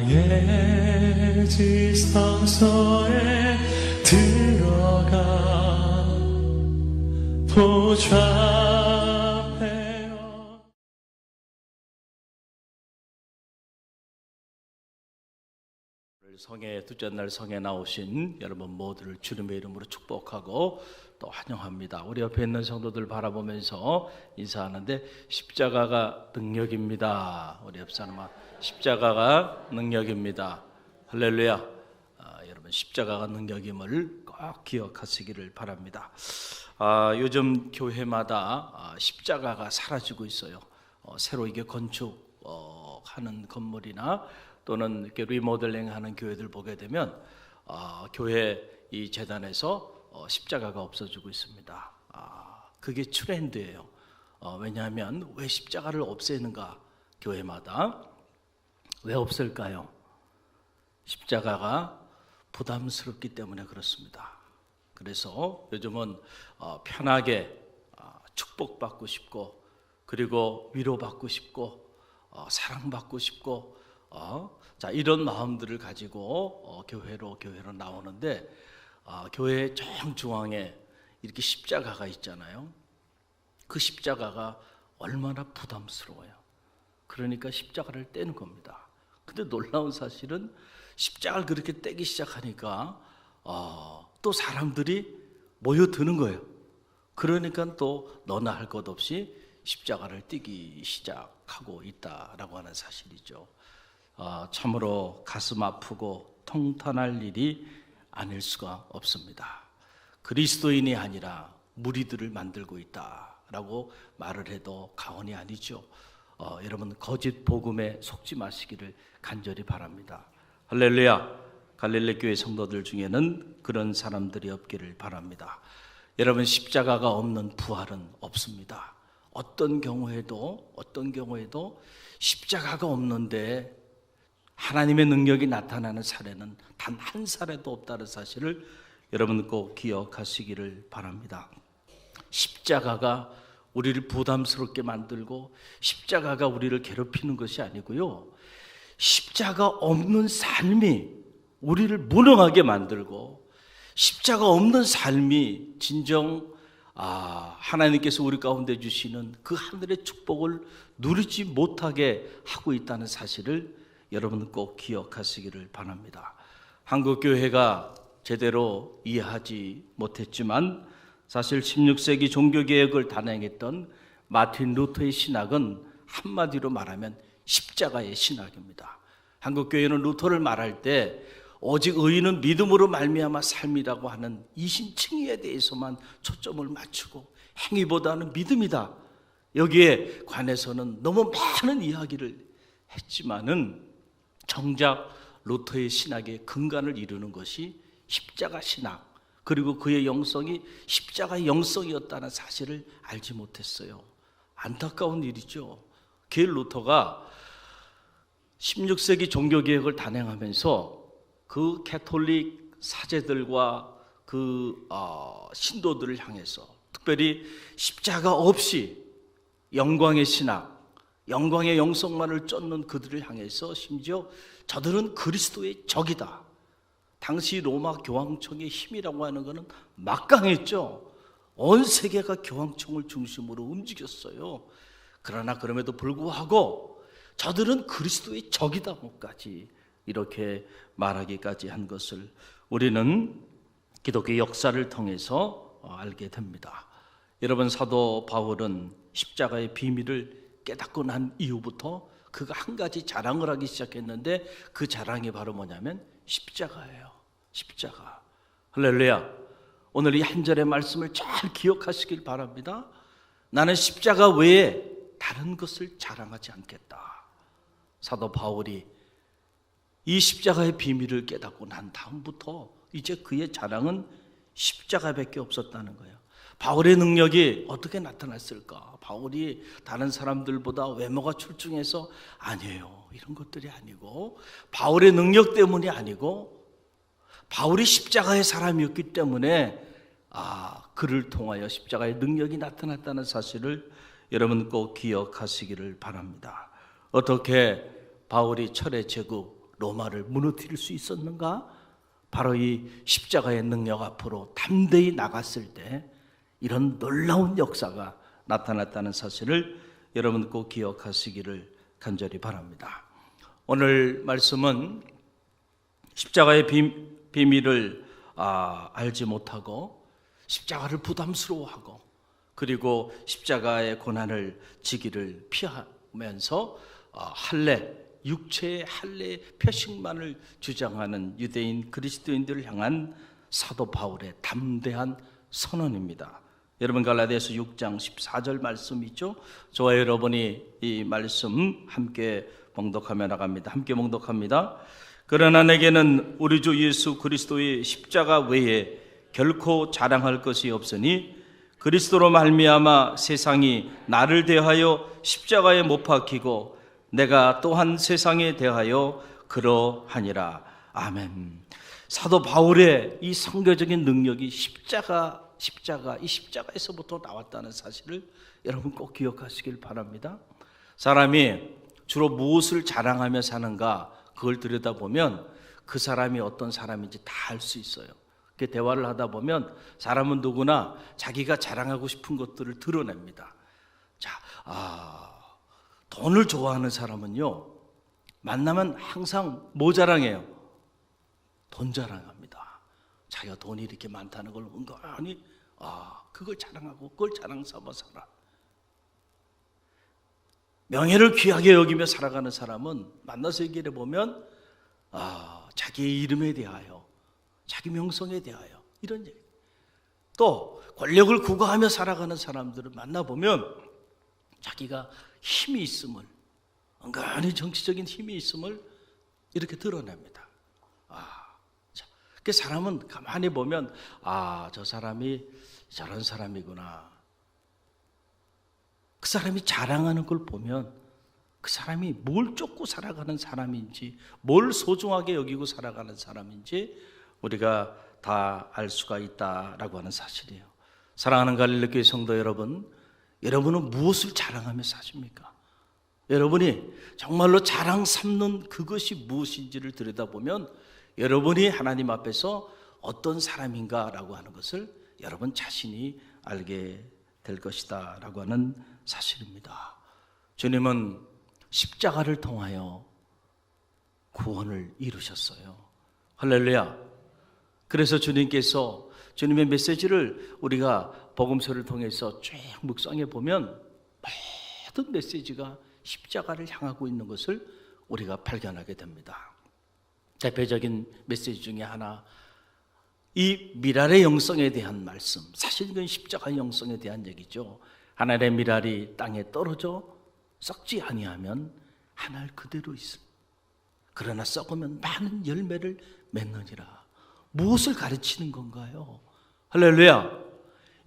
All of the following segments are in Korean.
나의 지성소에 들어가 보좌하며 성회 둘째 날 성에 나오신 여러분 모두를 주님의 이름으로 축복하고 또 환영합니다. 우리 옆에 있는 성도들 바라보면서 인사하는데 십자가가 능력입니다. 우리 옆 사람아, 십자가가 능력입니다. 할렐루야. 여러분 십자가가 능력임을 꼭 기억하시기를 바랍니다. 요즘 교회마다 십자가가 사라지고 있어요. 새로 이게 건축하는 건물이나 또는 이렇게 리모델링하는 교회들 보게 되면 교회 이 재단에서 십자가가 없어지고 있습니다. 그게 트렌드예요. 왜냐하면 왜 십자가를 없애는가? 교회마다 왜 없을까요? 십자가가 부담스럽기 때문에 그렇습니다. 그래서 요즘은 편하게 축복받고 싶고, 그리고 위로받고 싶고, 사랑받고 싶고, 자, 이런 마음들을 가지고 교회로 나오는데, 교회 정중앙에 이렇게 십자가가 있잖아요. 그 십자가가 얼마나 부담스러워요. 그러니까 십자가를 떼는 겁니다. 근데 놀라운 사실은 십자가를 그렇게 떼기 시작하니까 또 사람들이 모여드는 거예요. 그러니까 또 너나 할 것 없이 십자가를 떼기 시작하고 있다라고 하는 사실이죠. 참으로 가슴 아프고 통탄할 일이 아닐 수가 없습니다. 그리스도인이 아니라 무리들을 만들고 있다라고 말을 해도 과언이 아니죠. 여러분 거짓 복음에 속지 마시기를 간절히 바랍니다. 할렐루야. 갈릴리 교회 성도들 중에는 그런 사람들이 없기를 바랍니다. 여러분 십자가가 없는 부활은 없습니다. 어떤 경우에도 십자가가 없는데 하나님의 능력이 나타나는 사례는 단 한 사례도 없다는 사실을 여러분 꼭 기억하시기를 바랍니다. 십자가가 우리를 부담스럽게 만들고 십자가가 우리를 괴롭히는 것이 아니고요, 십자가 없는 삶이 우리를 무능하게 만들고, 십자가 없는 삶이 진정 하나님께서 우리 가운데 주시는 그 하늘의 축복을 누리지 못하게 하고 있다는 사실을 여러분 꼭 기억하시기를 바랍니다. 한국 교회가 제대로 이해하지 못했지만 사실 16세기 종교개혁을 단행했던 마틴 루터의 신학은 한마디로 말하면 십자가의 신학입니다. 한국 교회는 루터를 말할 때 오직 의인은 믿음으로 말미암아 삶이라고 하는 이신칭의에 대해서만 초점을 맞추고 행위보다는 믿음이다, 여기에 관해서는 너무 많은 이야기를 했지만은 정작 루터의 신학의 근간을 이루는 것이 십자가 신학, 그리고 그의 영성이 십자가의 영성이었다는 사실을 알지 못했어요. 안타까운 일이죠. 게일 루터가 16세기 종교개혁을 단행하면서 그 캐톨릭 사제들과 그 신도들을 향해서, 특별히 십자가 없이 영광의 신학, 영광의 영성만을 쫓는 그들을 향해서 심지어 저들은 그리스도의 적이다, 당시 로마 교황청의 힘이라고 하는 것은 막강했죠. 온 세계가 교황청을 중심으로 움직였어요. 그러나 그럼에도 불구하고 저들은 그리스도의 적이다고까지 이렇게 말하기까지 한 것을 우리는 기독교 역사를 통해서 알게 됩니다. 여러분 사도 바울은 십자가의 비밀을 깨닫고 난 이후부터 그가 한 가지 자랑을 하기 시작했는데, 그 자랑이 바로 뭐냐면 십자가예요. 십자가. 할렐루야. 오늘 이 한 절의 말씀을 잘 기억하시길 바랍니다. 나는 십자가 외에 다른 것을 자랑하지 않겠다. 사도 바울이 이 십자가의 비밀을 깨닫고 난 다음부터 이제 그의 자랑은 십자가밖에 없었다는 거예요. 바울의 능력이 어떻게 나타났을까? 바울이 다른 사람들보다 외모가 출중해서 아니에요. 이런 것들이 아니고, 바울의 능력 때문이 아니고, 바울이 십자가의 사람이었기 때문에 그를 통하여 십자가의 능력이 나타났다는 사실을 여러분 꼭 기억하시기를 바랍니다. 어떻게 바울이 철의 제국 로마를 무너뜨릴 수 있었는가? 바로 이 십자가의 능력 앞으로 담대히 나갔을 때 이런 놀라운 역사가 나타났다는 사실을 여러분 꼭 기억하시기를 간절히 바랍니다. 오늘 말씀은 십자가의 비밀을 알지 못하고 십자가를 부담스러워하고 그리고 십자가의 고난을 지기를 피하면서 육체의 할례 표식만을 주장하는 유대인 그리스도인들을 향한 사도 바울의 담대한 선언입니다. 여러분 갈라디아서 6장 14절 말씀 있죠? 저와 여러분이 이 말씀 함께 봉독하며 나갑니다. 함께 봉독합니다. 그러나 내게는 우리 주 예수 그리스도의 십자가 외에 결코 자랑할 것이 없으니 그리스도로 말미암아 세상이 나를 대하여 십자가에 못 박히고 내가 또한 세상에 대하여 그러하니라. 아멘. 사도 바울의 이 선교적인 능력이 이 십자가에서부터 나왔다는 사실을 여러분 꼭 기억하시길 바랍니다. 사람이 주로 무엇을 자랑하며 사는가 그걸 들여다보면 그 사람이 어떤 사람인지 다 알 수 있어요. 그 대화를 하다 보면 사람은 누구나 자기가 자랑하고 싶은 것들을 드러냅니다. 돈을 좋아하는 사람은요, 만나면 항상 뭐 자랑해요? 돈 자랑합니다. 자기가 돈이 이렇게 많다는 걸 은근히 그걸 자랑하고 그걸 자랑 삼아 살아. 명예를 귀하게 여기며 살아가는 사람은 만나서 얘기를 해보면 자기의 이름에 대하여, 자기 명성에 대하여 이런 얘기. 또 권력을 구가하며 살아가는 사람들을 만나보면 자기가 힘이 있음을, 은근히 정치적인 힘이 있음을 이렇게 드러냅니다. 그 사람은 가만히 보면 저 사람이 저런 사람이구나. 그 사람이 자랑하는 걸 보면 그 사람이 뭘 쫓고 살아가는 사람인지, 뭘 소중하게 여기고 살아가는 사람인지 우리가 다 알 수가 있다라고 하는 사실이에요. 사랑하는 갈릴리 교회 성도 여러분, 여러분은 무엇을 자랑하며 사십니까? 여러분이 정말로 자랑 삼는 그것이 무엇인지를 들여다보면 여러분이 하나님 앞에서 어떤 사람인가라고 하는 것을 여러분 자신이 알게 될 것이다 라고 하는 사실입니다. 주님은 십자가를 통하여 구원을 이루셨어요. 할렐루야. 그래서 주님께서 주님의 메시지를 우리가 복음서를 통해서 쭉 묵상해 보면 모든 메시지가 십자가를 향하고 있는 것을 우리가 발견하게 됩니다. 대표적인 메시지 중에 하나, 이 미랄의 영성에 대한 말씀, 사실 이건 십자가의 영성에 대한 얘기죠. 하늘의 미랄이 땅에 떨어져 썩지 아니하면 하늘 그대로 있음. 그러나 썩으면 많은 열매를 맺느니라. 무엇을 가르치는 건가요? 할렐루야.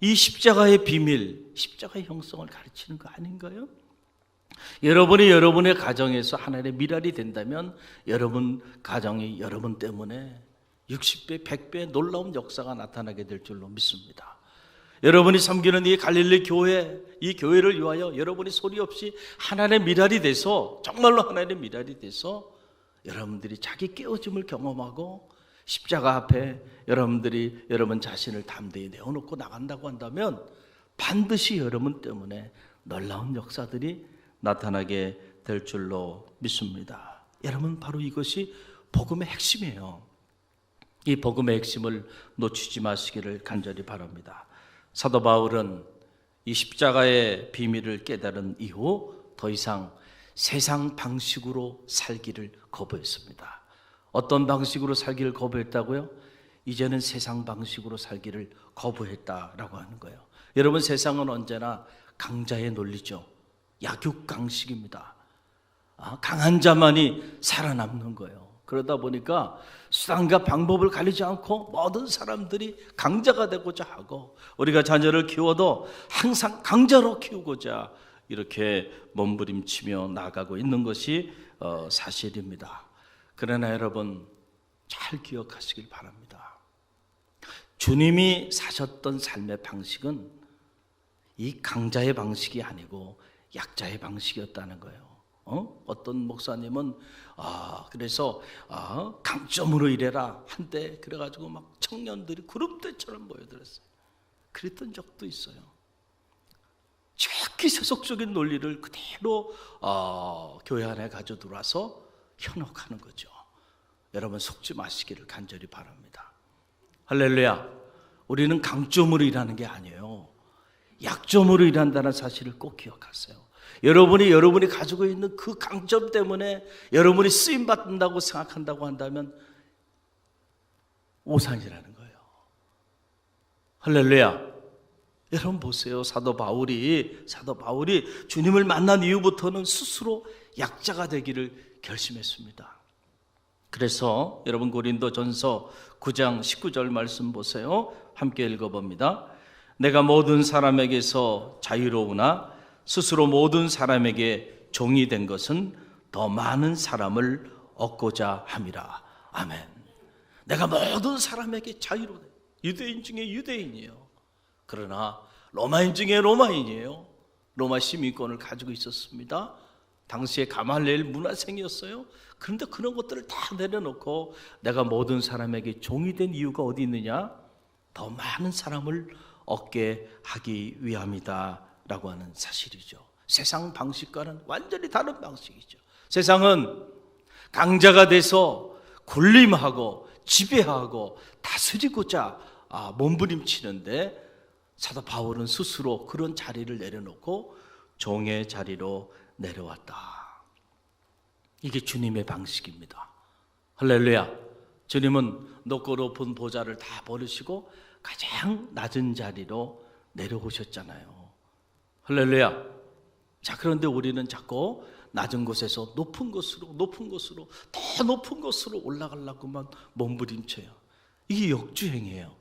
이 십자가의 비밀, 십자가의 형성을 가르치는 거 아닌가요? 여러분이 여러분의 가정에서 하나님의 미랄이 된다면 여러분 가정이 여러분 때문에 60배, 100배 놀라운 역사가 나타나게 될 줄로 믿습니다. 여러분이 섬기는 이 갈릴리 교회, 이 교회를 위하여 여러분이 소리 없이 하나님의 미랄이 돼서, 정말로 하나님의 미랄이 돼서 여러분들이 자기 깨어짐을 경험하고 십자가 앞에 여러분들이 여러분 자신을 담대히 내어놓고 나간다고 한다면 반드시 여러분 때문에 놀라운 역사들이 나타나게 될 줄로 믿습니다. 여러분, 바로 이것이 복음의 핵심이에요. 이 복음의 핵심을 놓치지 마시기를 간절히 바랍니다. 사도 바울은 이 십자가의 비밀을 깨달은 이후 더 이상 세상 방식으로 살기를 거부했습니다. 어떤 방식으로 살기를 거부했다고요? 이제는 세상 방식으로 살기를 거부했다라고 하는 거예요. 여러분, 세상은 언제나 강자의 논리죠. 약육강식입니다. 강한 자만이 살아남는 거예요. 그러다 보니까 수단과 방법을 가리지 않고 모든 사람들이 강자가 되고자 하고, 우리가 자녀를 키워도 항상 강자로 키우고자 이렇게 몸부림치며 나가고 있는 것이 사실입니다. 그러나 여러분, 잘 기억하시길 바랍니다. 주님이 사셨던 삶의 방식은 이 강자의 방식이 아니고 약자의 방식이었다는 거예요. 어떤 목사님은 그래서 강점으로 일해라 한때 그래가지고 막 청년들이 구름대처럼 모여들었어요. 그랬던 적도 있어요. 지극히 세속적인 논리를 그대로 교회 안에 가져 들어와서 현혹하는 거죠. 여러분 속지 마시기를 간절히 바랍니다. 할렐루야. 우리는 강점으로 일하는 게 아니에요. 약점으로 일한다는 사실을 꼭 기억하세요. 여러분이 가지고 있는 그 강점 때문에 여러분이 쓰임 받는다고 생각한다고 한다면 오산이라는 거예요. 할렐루야. 여러분 보세요. 사도 바울이 주님을 만난 이후부터는 스스로 약자가 되기를 결심했습니다. 그래서 여러분 고린도전서 9장 19절 말씀 보세요. 함께 읽어봅니다. 내가 모든 사람에게서 자유로우나 스스로 모든 사람에게 종이 된 것은 더 많은 사람을 얻고자 함이라. 아멘. 내가 모든 사람에게 자유로워. 유대인 중에 유대인이에요. 그러나 로마인 중에 로마인이에요. 로마 시민권을 가지고 있었습니다. 당시에 가말리엘 문화생이었어요. 그런데 그런 것들을 다 내려놓고 내가 모든 사람에게 종이 된 이유가 어디 있느냐? 더 많은 사람을 얻게 하기 위함이다 라고 하는 사실이죠. 세상 방식과는 완전히 다른 방식이죠. 세상은 강자가 돼서 군림하고 지배하고 다스리고자 몸부림치는데 사도 바울은 스스로 그런 자리를 내려놓고 종의 자리로 내려왔다. 이게 주님의 방식입니다. 할렐루야. 주님은 높고 높은 보좌를 다 버리시고 가장 낮은 자리로 내려오셨잖아요. 할렐루야. 자, 그런데 우리는 자꾸 낮은 곳에서 높은 곳으로 더 높은 곳으로 올라가려고만 몸부림쳐요. 이게 역주행이에요.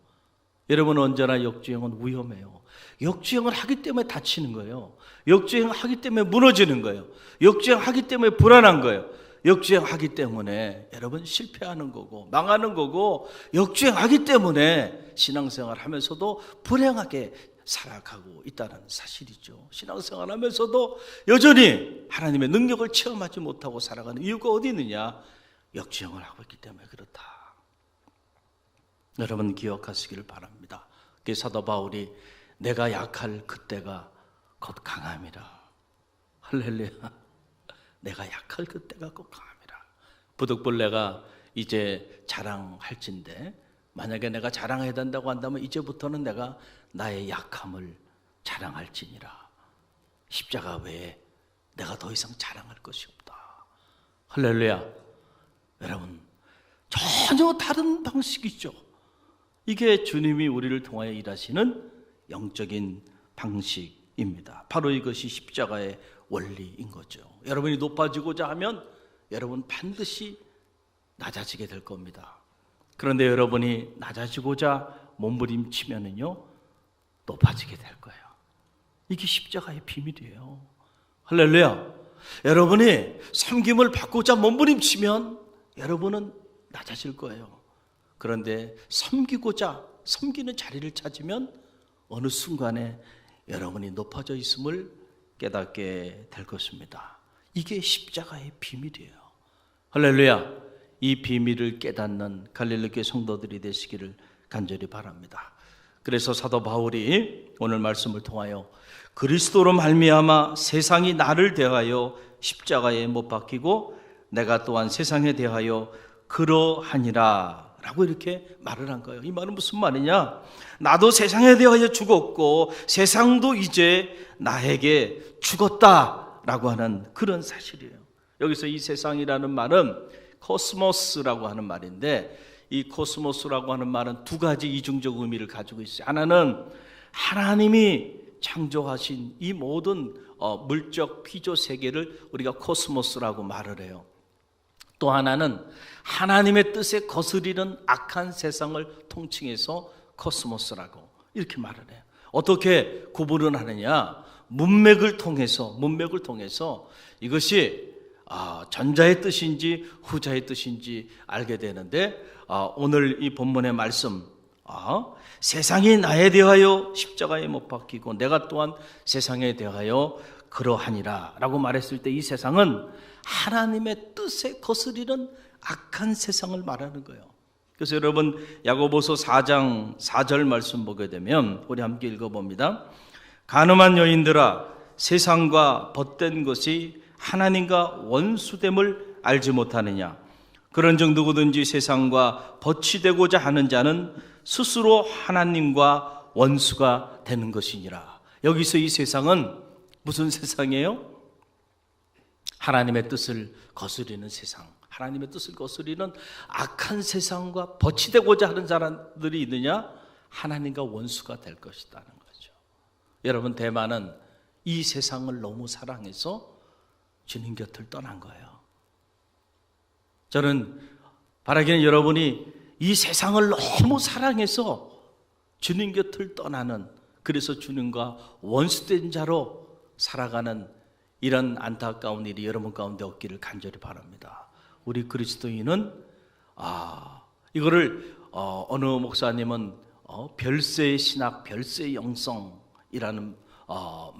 여러분 언제나 역주행은 위험해요. 역주행을 하기 때문에 다치는 거예요. 역주행을 하기 때문에 무너지는 거예요. 역주행하기 때문에 불안한 거예요. 역주행하기 때문에 여러분 실패하는 거고 망하는 거고, 역주행하기 때문에 신앙생활 하면서도 불행하게 살아가고 있다는 사실이죠. 신앙생활 하면서도 여전히 하나님의 능력을 체험하지 못하고 살아가는 이유가 어디 있느냐? 역주행을 하고 있기 때문에 그렇다. 여러분 기억하시기를 바랍니다. 사도 바울이 내가 약할 그때가 곧 강함이라. 할렐루야. 내가 약할 그때가 곧 강함이라. 부득불내가 이제 자랑할진데, 만약에 내가 자랑해야 된다고 한다면 이제부터는 내가 나의 약함을 자랑할지니라. 십자가 외에 내가 더 이상 자랑할 것이 없다. 할렐루야. 여러분 전혀 다른 방식이죠. 이게 주님이 우리를 통하여 일하시는 영적인 방식입니다. 바로 이것이 십자가의 원리인 거죠. 여러분이 높아지고자 하면 여러분 반드시 낮아지게 될 겁니다. 그런데 여러분이 낮아지고자 몸부림치면은요 높아지게 될 거예요. 이게 십자가의 비밀이에요. 할렐루야. 여러분이 섬김을 받고자 몸부림치면 여러분은 낮아질 거예요. 그런데 섬기는 자리를 찾으면 어느 순간에 여러분이 높아져 있음을 깨닫게 될 것입니다. 이게 십자가의 비밀이에요. 할렐루야. 이 비밀을 깨닫는 갈릴리교회 성도들이 되시기를 간절히 바랍니다. 그래서 사도 바울이 오늘 말씀을 통하여 그리스도로 말미암아 세상이 나를 대하여 십자가에 못 박히고 내가 또한 세상에 대하여 그러하니라 라고 이렇게 말을 한 거예요. 이 말은 무슨 말이냐? 나도 세상에 대하여 죽었고 세상도 이제 나에게 죽었다라고 하는 그런 사실이에요. 여기서 이 세상이라는 말은 코스모스라고 하는 말인데, 이 코스모스라고 하는 말은 두 가지 이중적 의미를 가지고 있어요. 하나는 하나님이 창조하신 이 모든 물적 피조 세계를 우리가 코스모스라고 말을 해요. 또 하나는 하나님의 뜻에 거스리는 악한 세상을 통칭해서 코스모스라고 이렇게 말을 해요. 어떻게 구분을 하느냐? 문맥을 통해서 이것이 전자의 뜻인지 후자의 뜻인지 알게 되는데, 오늘 이 본문의 말씀, 세상이 나에 대하여 십자가에 못 박히고 내가 또한 세상에 대하여 그러하니라 라고 말했을 때 이 세상은 하나님의 뜻에 거스리는 악한 세상을 말하는 거예요. 그래서 여러분 야고보서 4장 4절 말씀 보게 되면 우리 함께 읽어봅니다. 간음한 여인들아, 세상과 벗된 것이 하나님과 원수됨을 알지 못하느냐. 그런즉 누구든지 세상과 벗이 되고자 하는 자는 스스로 하나님과 원수가 되는 것이니라. 여기서 이 세상은 무슨 세상이에요? 하나님의 뜻을 거스리는 세상, 하나님의 뜻을 거스리는 악한 세상과 벗이 되고자 하는 사람들이 있느냐? 하나님과 원수가 될 것이라는 거죠. 여러분, 대만은 이 세상을 너무 사랑해서 주님 곁을 떠난 거예요. 저는 바라기는 여러분이 이 세상을 너무 사랑해서 주님 곁을 떠나는, 그래서 주님과 원수된 자로 살아가는 이런 안타까운 일이 여러분 가운데 없기를 간절히 바랍니다. 우리 그리스도인은 이거를 어느 목사님은 별세의 신학, 별세의 영성이라는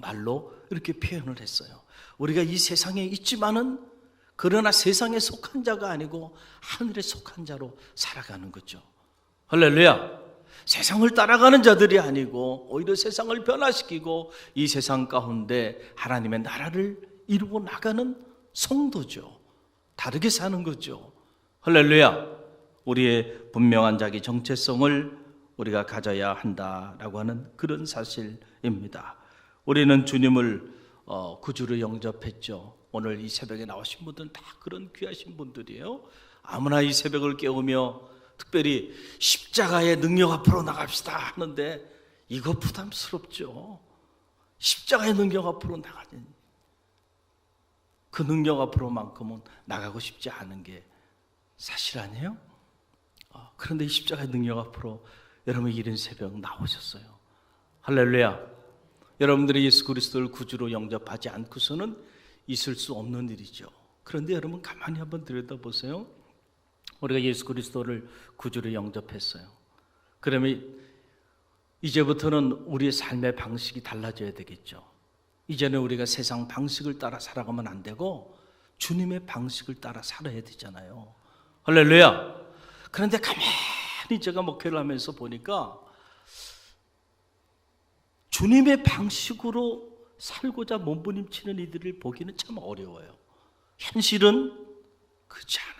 말로 이렇게 표현을 했어요. 우리가 이 세상에 있지만은 그러나 세상에 속한 자가 아니고 하늘에 속한 자로 살아가는 거죠. 할렐루야. 세상을 따라가는 자들이 아니고 오히려 세상을 변화시키고 이 세상 가운데 하나님의 나라를 이루어 나가는 성도죠. 다르게 사는 거죠. 할렐루야. 우리의 분명한 자기 정체성을 우리가 가져야 한다라고 하는 그런 사실입니다. 우리는 주님을 구주로 영접했죠. 오늘 이 새벽에 나오신 분들은 다 그런 귀하신 분들이에요. 아무나 이 새벽을 깨우며 특별히 십자가의 능력 앞으로 나갑시다 하는데 이거 부담스럽죠. 십자가의 능력 앞으로 나가는 그 능력 앞으로만큼은 나가고 싶지 않은 게 사실 아니에요? 그런데 이 십자가의 능력 앞으로 여러분 이른 새벽 나오셨어요. 할렐루야. 여러분들이 예수 그리스도를 구주로 영접하지 않고서는 있을 수 없는 일이죠. 그런데 여러분 가만히 한번 들여다보세요. 우리가 예수 그리스도를 구주로 영접했어요. 그러면 이제부터는 우리의 삶의 방식이 달라져야 되겠죠. 이제는 우리가 세상 방식을 따라 살아가면 안 되고 주님의 방식을 따라 살아야 되잖아요. 할렐루야. 그런데 가만히 제가 목회를 하면서 보니까 주님의 방식으로 살고자 몸부림치는 이들을 보기는 참 어려워요. 현실은 그렇지 않아요.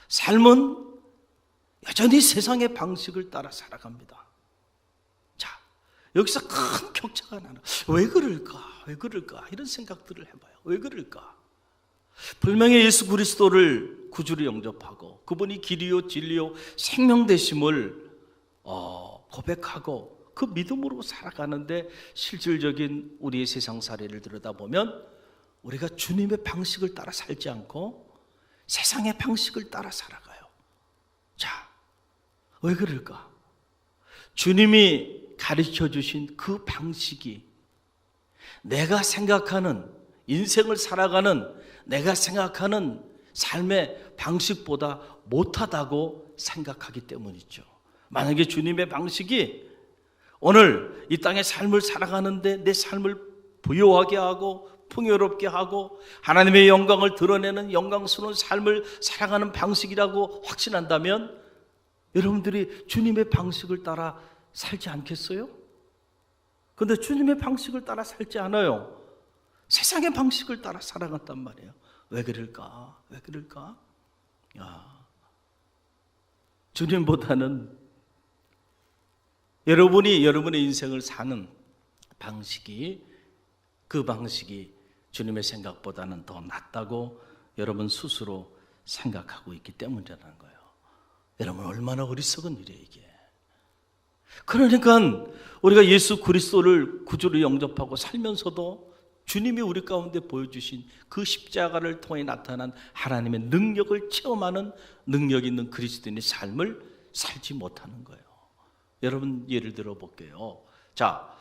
삶은 여전히 세상의 방식을 따라 살아갑니다. 자, 여기서 큰 격차가 나는, 왜 그럴까? 왜 그럴까? 이런 생각들을 해봐요. 왜 그럴까? 분명히 예수 그리스도를 구주로 영접하고 그분이 길이요 진리요 생명 되심을 고백하고 그 믿음으로 살아가는데 실질적인 우리의 세상살이를 들여다보면 우리가 주님의 방식을 따라 살지 않고 세상의 방식을 따라 살아가요. 자, 왜 그럴까? 주님이 가르쳐 주신 그 방식이 내가 생각하는 인생을 살아가는 내가 생각하는 삶의 방식보다 못하다고 생각하기 때문이죠. 만약에 주님의 방식이 오늘 이 땅의 삶을 살아가는데 내 삶을 부요하게 하고 풍요롭게 하고 하나님의 영광을 드러내는 영광스러운 삶을 살아가는 방식이라고 확신한다면 여러분들이 주님의 방식을 따라 살지 않겠어요? 그런데 주님의 방식을 따라 살지 않아요. 세상의 방식을 따라 살아갔단 말이에요. 왜 그럴까? 왜 그럴까? 주님보다는 여러분이 여러분의 인생을 사는 방식이 그 방식이 주님의 생각보다는 더 낫다고 여러분 스스로 생각하고 있기 때문이라는 거예요. 여러분 얼마나 어리석은 일이에요 이게. 그러니까 우리가 예수 그리스도를 구주로 영접하고 살면서도 주님이 우리 가운데 보여주신 그 십자가를 통해 나타난 하나님의 능력을 체험하는 능력 있는 그리스도인의 삶을 살지 못하는 거예요. 여러분 예를 들어 볼게요. 자,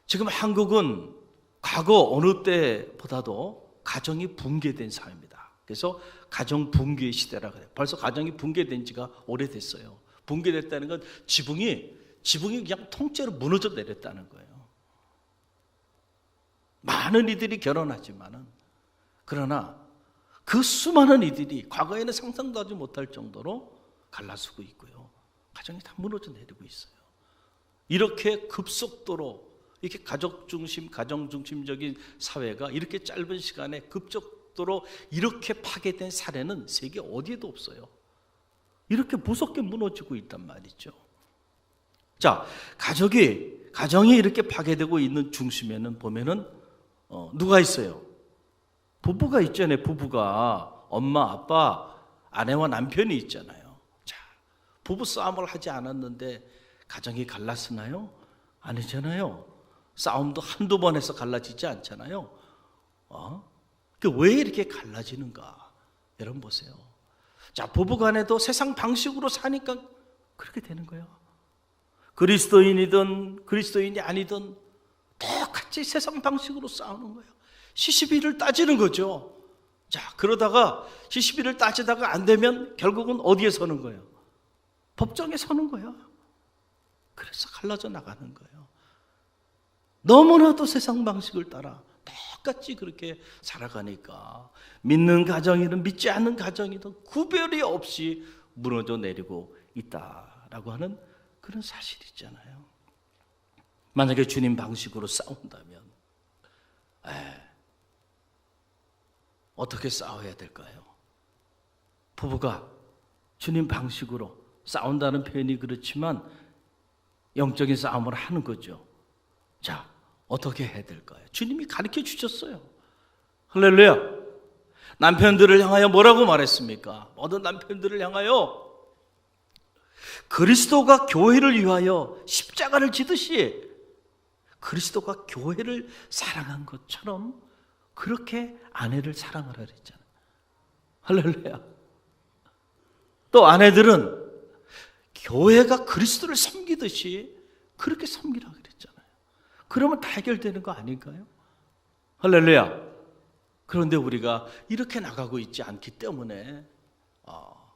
지금 한국은 과거 어느 때보다도 가정이 붕괴된 사회입니다. 그래서 가정 붕괴 시대라 그래요. 벌써 가정이 붕괴된 지가 오래됐어요. 붕괴됐다는 건 지붕이 그냥 통째로 무너져 내렸다는 거예요. 많은 이들이 결혼하지만은, 그러나 그 수많은 이들이 과거에는 상상도 하지 못할 정도로 갈라서고 있고요. 가정이 다 무너져 내리고 있어요. 이렇게 급속도로, 이렇게 가족 중심, 가정 중심적인 사회가 이렇게 짧은 시간에 급속도로 이렇게 파괴된 사례는 세계 어디에도 없어요. 이렇게 무섭게 무너지고 있단 말이죠. 자, 가정이 이렇게 파괴되고 있는 중심에는 보면은 누가 있어요? 부부가 있잖아요. 부부가 엄마, 아빠, 아내와 남편이 있잖아요. 자, 부부 싸움을 하지 않았는데 가정이 갈랐으나요? 아니잖아요. 싸움도 한두 번 해서 갈라지지 않잖아요. 왜 이렇게 갈라지는가? 여러분 보세요. 자, 부부간에도 세상 방식으로 사니까 그렇게 되는 거예요. 그리스도인이든 그리스도인이 아니든 똑같이 세상 방식으로 싸우는 거예요. 시시비를 따지는 거죠. 자, 그러다가 시시비를 따지다가 안 되면 결국은 어디에 서는 거예요? 법정에 서는 거예요. 그래서 갈라져 나가는 거예요. 너무나도 세상 방식을 따라 똑같이 그렇게 살아가니까 믿는 가정이든 믿지 않는 가정이든 구별이 없이 무너져 내리고 있다라고 하는 그런 사실이 있잖아요. 만약에 주님 방식으로 싸운다면 어떻게 싸워야 될까요? 부부가 주님 방식으로 싸운다는 표현이 그렇지만 영적인 싸움을 하는 거죠. 자, 어떻게 해야 될까요? 주님이 가르쳐 주셨어요. 할렐루야. 남편들을 향하여 뭐라고 말했습니까? 모든 남편들을 향하여 그리스도가 교회를 위하여 십자가를 지듯이 그리스도가 교회를 사랑한 것처럼 그렇게 아내를 사랑하라 그랬잖아요. 할렐루야. 또 아내들은 교회가 그리스도를 섬기듯이 그렇게 섬기라 그랬잖아요. 그러면 다 해결되는 거 아닐까요? 할렐루야. 그런데 우리가 이렇게 나가고 있지 않기 때문에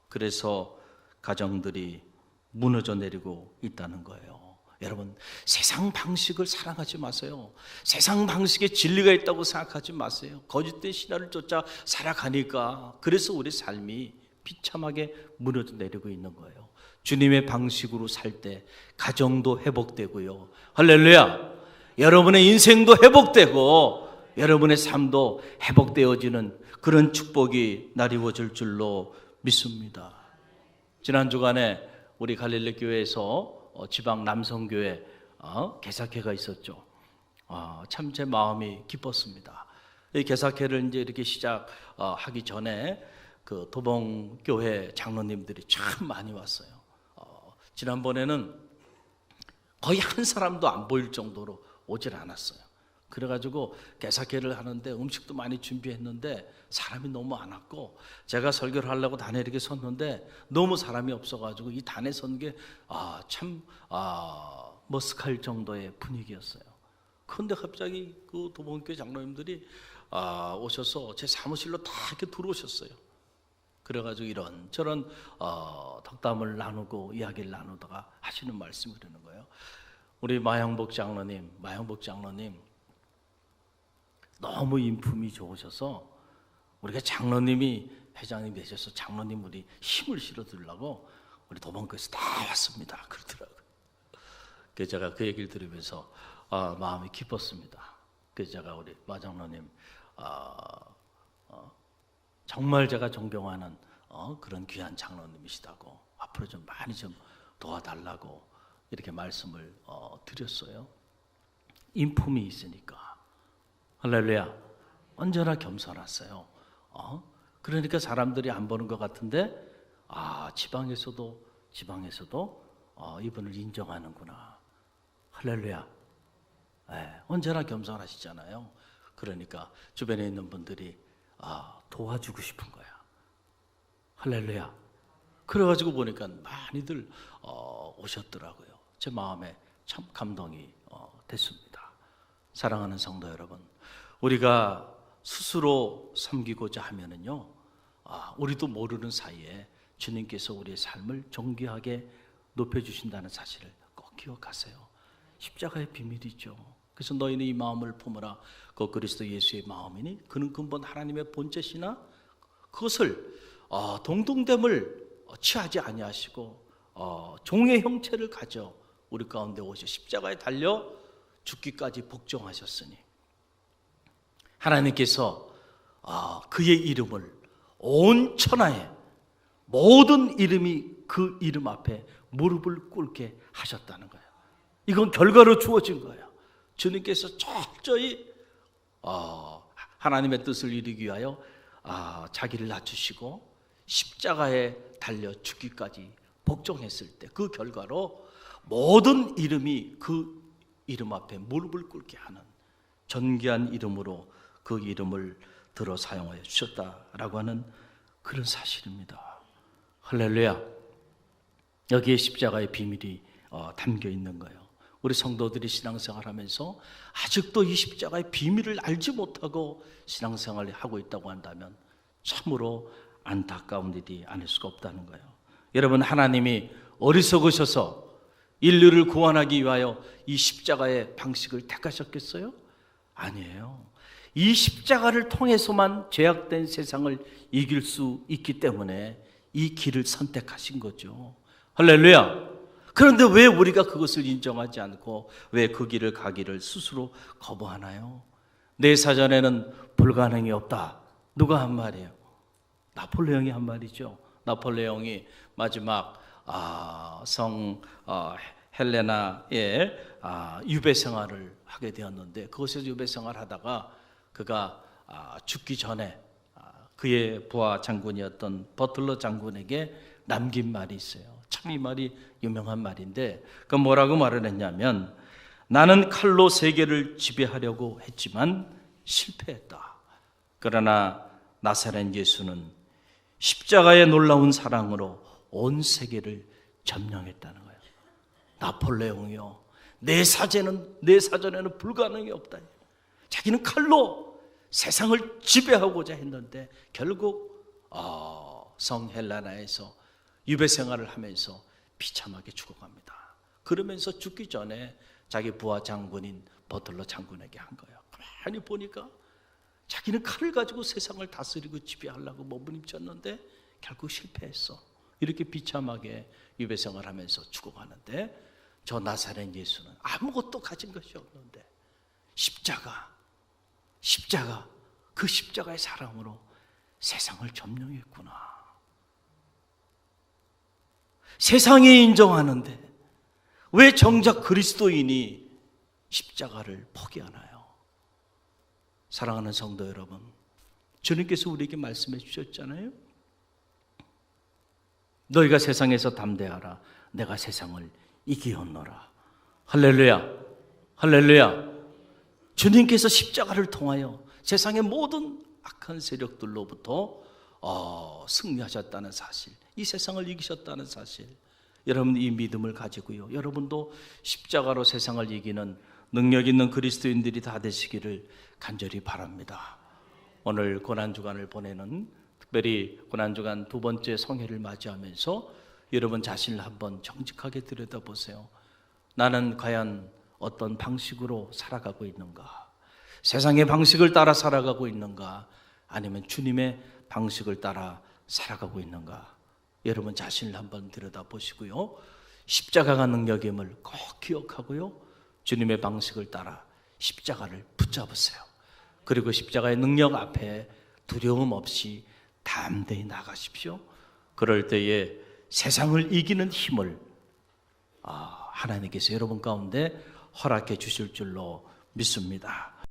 그래서 가정들이 무너져 내리고 있다는 거예요. 여러분, 세상 방식을 사랑하지 마세요. 세상 방식에 진리가 있다고 생각하지 마세요. 거짓된 신화를 쫓아 살아가니까 그래서 우리 삶이 비참하게 무너져 내리고 있는 거예요. 주님의 방식으로 살 때 가정도 회복되고요. 할렐루야. 여러분의 인생도 회복되고 여러분의 삶도 회복되어지는 그런 축복이 나리워질 줄로 믿습니다. 지난 주간에 우리 갈릴리 교회에서 지방 남성교회 개사회가 있었죠. 참 제 마음이 기뻤습니다. 이 개사회를 이제 이렇게 시작하기 전에 그 도봉교회 장로님들이 참 많이 왔어요. 지난번에는 거의 한 사람도 안 보일 정도로 오질 않았어요. 그래가지고 개사회를 하는데 음식도 많이 준비했는데 사람이 너무 안 왔고 제가 설교를 하려고 단에 이렇게 섰는데 너무 사람이 없어가지고 이 단에 선 게 참 머쓱할 정도의 분위기였어요. 그런데 갑자기 그 도봉교회 장로님들이 오셔서 제 사무실로 다 이렇게 들어오셨어요. 그래가지고 이런저런 덕담을 나누고 이야기를 나누다가 하시는 말씀이 그러는 거예요. 우리 마영복 장로님 너무 인품이 좋으셔서 우리가 장로님이 회장님 되셔서 장로님 우리 힘을 실어드리려고 우리 도봉교회에서 다 왔습니다 그러더라고요. 그래서 제가 그 얘기를 들으면서 마음이 기뻤습니다. 그래서 제가 우리 마 장로님 정말 제가 존경하는 그런 귀한 장로님이시다고 앞으로 좀 많이 좀 도와달라고 이렇게 말씀을 드렸어요. 인품이 있으니까. 할렐루야. 언제나 겸손하세요. 그러니까 사람들이 안 보는 것 같은데 지방에서도 이분을 인정하는구나. 할렐루야. 언제나 겸손하시잖아요. 그러니까 주변에 있는 분들이 도와주고 싶은 거야. 할렐루야. 그래가지고 보니까 많이들 오셨더라고요. 제 마음에 참 감동이 됐습니다. 사랑하는 성도 여러분, 우리가 스스로 섬기고자 하면은요, 우리도 모르는 사이에 주님께서 우리의 삶을 존귀하게 높여주신다는 사실을 꼭 기억하세요. 십자가의 비밀이죠. 그래서 너희는 이 마음을 품으라. 그 그리스도 예수의 마음이니 그는 근본 하나님의 본체시나 그것을 동등됨을 취하지 아니하시고 종의 형체를 가져 우리 가운데 오셔 십자가에 달려 죽기까지 복종하셨으니 하나님께서 그의 이름을 온 천하에 모든 이름이 그 이름 앞에 무릎을 꿇게 하셨다는 거예요. 이건 결과로 주어진 거예요. 주님께서 철저히 하나님의 뜻을 이루기 위하여 자기를 낮추시고 십자가에 달려 죽기까지 복종했을 때 그 결과로 모든 이름이 그 이름 앞에 무릎을 꿇게 하는 존귀한 이름으로 그 이름을 들어 사용하여 주셨다라고 하는 그런 사실입니다. 할렐루야. 여기에 십자가의 비밀이 담겨 있는 거예요. 우리 성도들이 신앙생활하면서 아직도 이 십자가의 비밀을 알지 못하고 신앙생활을 하고 있다고 한다면 참으로 안타까운 일이 아닐 수가 없다는 거예요. 여러분, 하나님이 어리석으셔서 인류를 구원하기 위하여 이 십자가의 방식을 택하셨겠어요? 아니에요. 이 십자가를 통해서만 죄악된 세상을 이길 수 있기 때문에 이 길을 선택하신 거죠. 할렐루야. 그런데 왜 우리가 그것을 인정하지 않고 왜 그 길을 가기를 스스로 거부하나요? 내 사전에는 불가능이 없다. 누가 한 말이에요? 나폴레옹이 한 말이죠. 나폴레옹이 마지막 성 헬레나의 유배 생활을 하게 되었는데 그곳에서 유배 생활을 하다가 그가 죽기 전에 그의 부하 장군이었던 버틀러 장군에게 남긴 말이 있어요. 참 이 말이 유명한 말인데 그 뭐라고 말을 했냐면 나는 칼로 세계를 지배하려고 했지만 실패했다. 그러나 나사렛 예수는 십자가의 놀라운 사랑으로 온 세계를 점령했다는 거예요. 나폴레옹이요. 내 사전에는 불가능이 없다. 자기는 칼로 세상을 지배하고자 했는데 결국 성 헬라나에서 유배 생활을 하면서 비참하게 죽어갑니다. 그러면서 죽기 전에 자기 부하 장군인 버틀러 장군에게 한 거예요. 가만히 보니까 자기는 칼을 가지고 세상을 다스리고 지배하려고 몸부림쳤는데 결국 실패했어. 이렇게 비참하게 유배 생활하면서 죽어가는데 저 나사렛 예수는 아무것도 가진 것이 없는데 십자가 그 십자가의 사랑으로 세상을 점령했구나. 세상이 인정하는데 왜 정작 그리스도인이 십자가를 포기하나요? 사랑하는 성도 여러분, 주님께서 우리에게 말씀해 주셨잖아요. 너희가 세상에서 담대하라. 내가 세상을 이기었노라. 할렐루야. 할렐루야. 주님께서 십자가를 통하여 세상의 모든 악한 세력들로부터 승리하셨다는 사실, 이 세상을 이기셨다는 사실, 여러분 이 믿음을 가지고요, 여러분도 십자가로 세상을 이기는 능력 있는 그리스도인들이 다 되시기를 간절히 바랍니다. 오늘 고난주간을 보내는, 특별히 고난주간 두 번째 성회를 맞이하면서 여러분 자신을 한번 정직하게 들여다보세요. 나는 과연 어떤 방식으로 살아가고 있는가? 세상의 방식을 따라 살아가고 있는가? 아니면 주님의 방식을 따라 살아가고 있는가? 여러분 자신을 한번 들여다보시고요, 십자가가 능력임을 꼭 기억하고요, 주님의 방식을 따라 십자가를 붙잡으세요. 그리고 십자가의 능력 앞에 두려움 없이 담대히 나가십시오. 그럴 때에 세상을 이기는 힘을 하나님께서 여러분 가운데 허락해 주실 줄로 믿습니다.